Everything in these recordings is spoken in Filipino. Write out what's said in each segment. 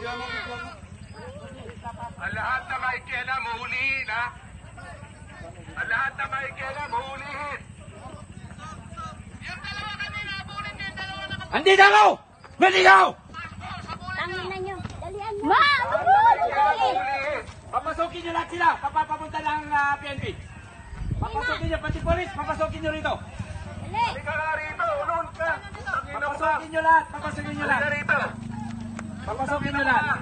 Ang lahat na may kailangan mahulihin, ha? Ang lahat na may kailangan mahulihin. Yung dalawa kanina, abulin niyo yung dalawa na mag- Andito ako! Maligaw! Tangina nyo. Dalian mo. Ma! Mahulihin! Papasukin niyo lahat sila. Papapunta ng PNP. Papasukin niyo, pati polis. Papasukin niyo rito. Dali! Halika ka rito, ulun ka. Papasukin niyo lahat. Papasukin niyo Halika lahat. rito. Papasukin niyo lahat.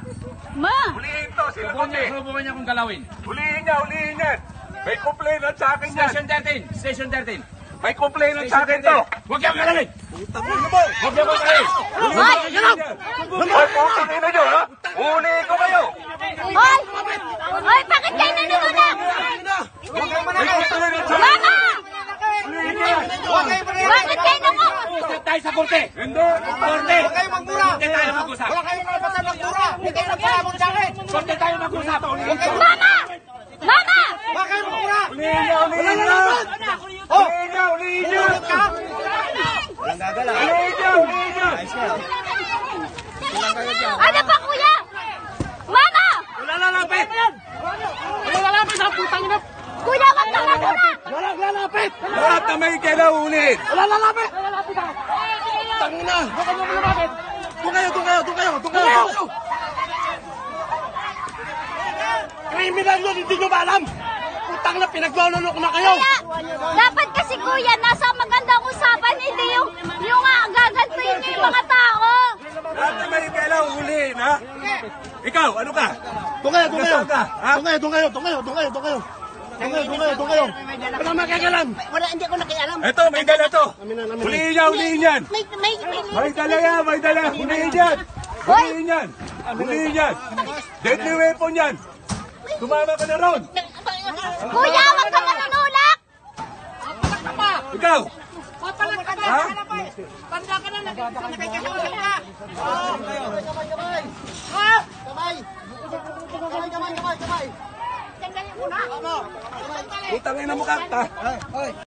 Ma! Hulihin to, sila kote. Subukan niya kung galawin. Hulihin niya. May complainant sa akin yan. Station 13. Station 13. May complainant sa akin to. Huwag kang galawin. Huwag kang galawin. Hoy! Ay, putang ina nyo, ha? Hulihin ko kayo. Hoy! Hoy! Bakit kayo nanunulak? May complainant sa akin. Mama! Hulihin niya. Bakit kayo nanunulak? Usap tayo sa korte. Hindi. Korte. Huwag kayo magmura. Korte tayo mag-usap. Wala kayong karapatan magmura. Hindi kayo nagpalabot sa akin. Korte tayo mag-usap. Mama! Mama! Huwag kayo magmura. Hulihin niya. Hulihin niya. Hulihin niya. Ano ba, kuya? Mama! Wala lalapit. Wala lalapit sa putang ina. Kuya, wag ka manunulak! Wala lalapit. Lahat na may kailangan hulihin. Wala lalapit. Tangina. Baka mo lumapit. Doon kayo. Criminal yun, hindi nyo ba alam? Putang na, pinaglololok na kayo. Kaya, dapat kasi kuya, nasa magandang usapan, hindi yung gagantuin niyo yung mga tao. Lahat na may kailangan hulihin, ha? Ikaw, ano ka? Doon kayo. Nasaan ka, ha? Doon kayo. Wala makakalam. Wala, hindi ako nakialam. Eto, may dala to. Hulihin yan. May dala yan. Hulihin yan. Hulihin yan. Deadly weapon yan. Tumama ka na ron. Kuya, wag ka manunulak! Ikaw. Ha? Tanda ka na. Nakikisusin ka. Kamay. Tanggalin mo na. Putang ina mo ka.